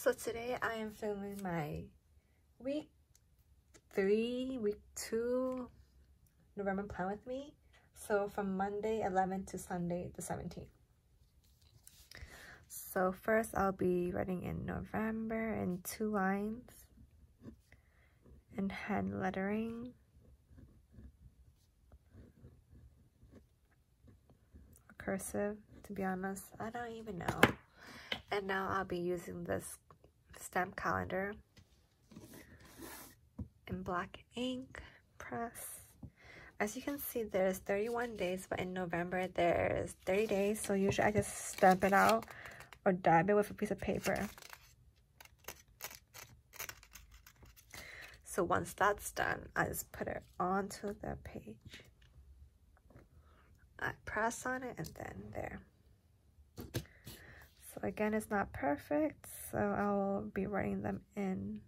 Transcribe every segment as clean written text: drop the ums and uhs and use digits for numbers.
So today I am filming my week 2 November plan with me. So from Monday 11th to Sunday the 17th. So first I'll be writing in November in 2 lines and hand lettering. Cursive, to be honest, I don't even know. And now I'll be using this stamp calendar in black ink press. As you can see, there's 31 days, but in November there's 30 days, so usually I just stamp it out or dab it with a piece of paper. So once that's done, I just put it onto the page. I press on it and then there. So again, it's not perfect, so I will be writing them in.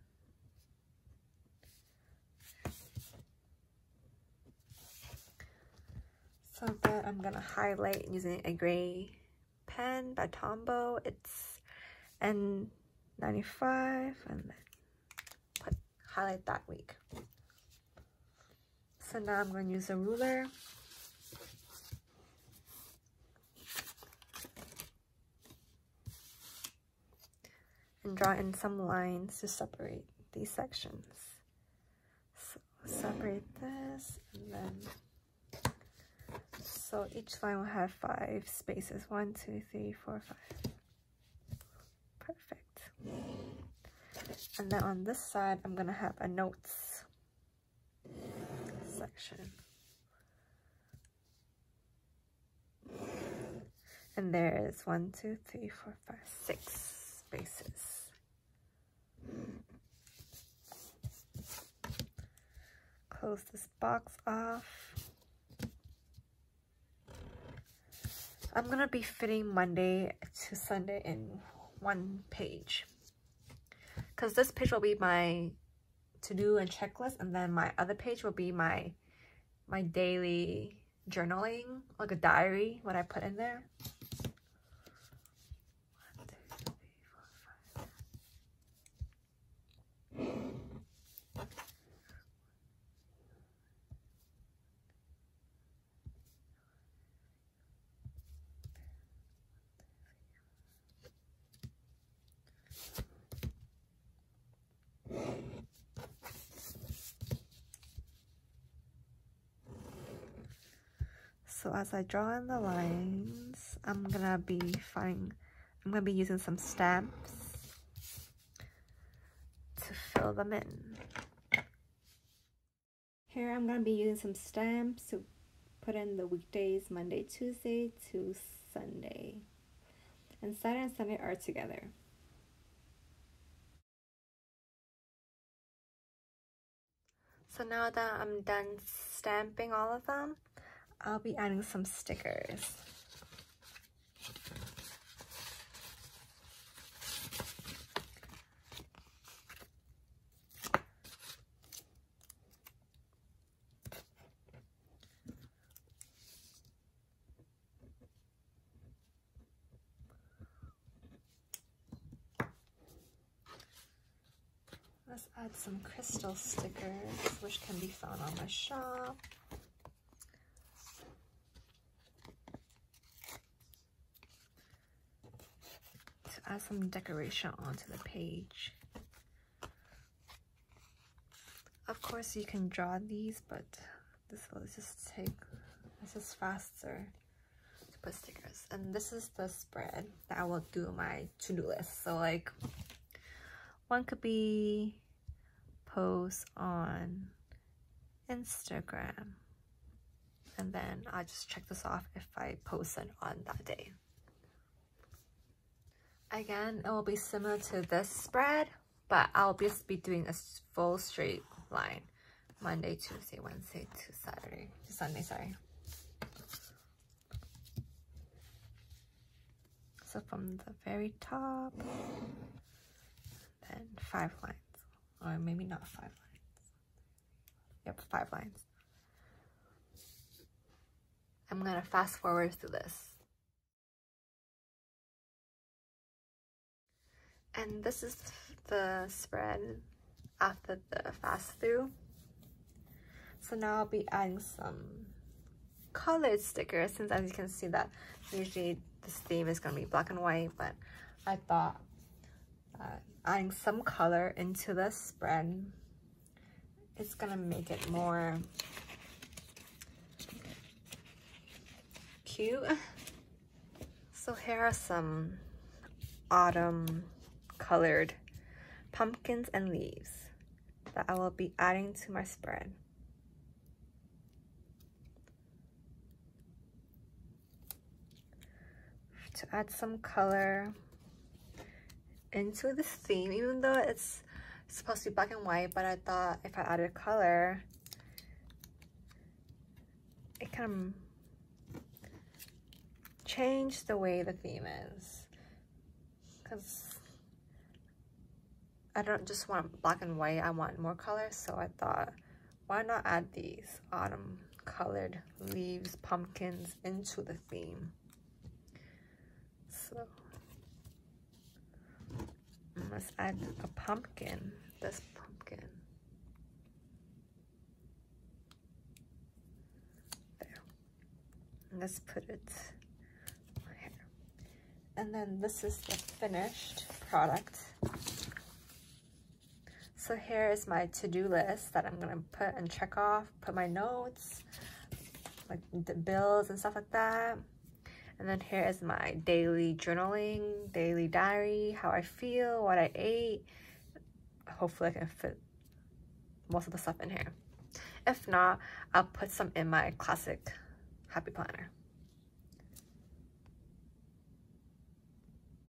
So then I'm gonna highlight using a gray pen by Tombow. It's N95, and then highlight that week. So now I'm going to use a ruler. And draw in some lines to separate these sections. So separate this, and then so each line will have 5 spaces. 1, 2, 3, 4, 5. Perfect. And then on this side, I'm gonna have a notes section. And there is 1, 2, 3, 4, 5, 6 spaces. Close this box off. I'm gonna be fitting Monday to Sunday in 1 page, because this page will be my to-do and checklist, and then my other page will be my daily journaling, like a diary, what I put in there. So as I draw in the lines, I'm gonna be using some stamps to fill them in. Here I'm gonna be using some stamps to put in the weekdays, Monday, Tuesday to Sunday. And Saturday and Sunday are together. So now that I'm done stamping all of them, I'll be adding some stickers. Let's add some crystal stickers, which can be found on my shop. To add some decoration onto the page. Of course, you can draw these, but this will just it's just faster to put stickers. And this is the spread that I will do my to-do list. So like, one could be post on Instagram, and then I just check this off if I post it on that day. Again, it will be similar to this spread, but I'll just be doing a full straight line. Monday, Tuesday, Wednesday to Sunday, sorry. So from the very top, then 5 lines. Or maybe not 5 lines. Yep, 5 lines. I'm gonna fast forward through this. And this is the spread after the fast through. So now I'll be adding some colored stickers, since as you can see that usually this theme is going to be black and white, but I thought adding some color into the spread, it's going to make it more cute. So here are some autumn colored pumpkins and leaves that I will be adding to my spread. To add some color into this theme, even though it's supposed to be black and white, but I thought if I added color, it kind of changed the way the theme is. Because I don't just want black and white, I want more color, so I thought, why not add these autumn colored leaves, pumpkins into the theme? So let's add a pumpkin, this pumpkin. There. And let's put it here. And then this is the finished product. So here is my to-do list that I'm gonna put and check off, put my notes, like the bills and stuff like that. And then here is my daily journaling, daily diary, how I feel, what I ate. Hopefully I can fit most of the stuff in here. If not, I'll put some in my classic happy planner.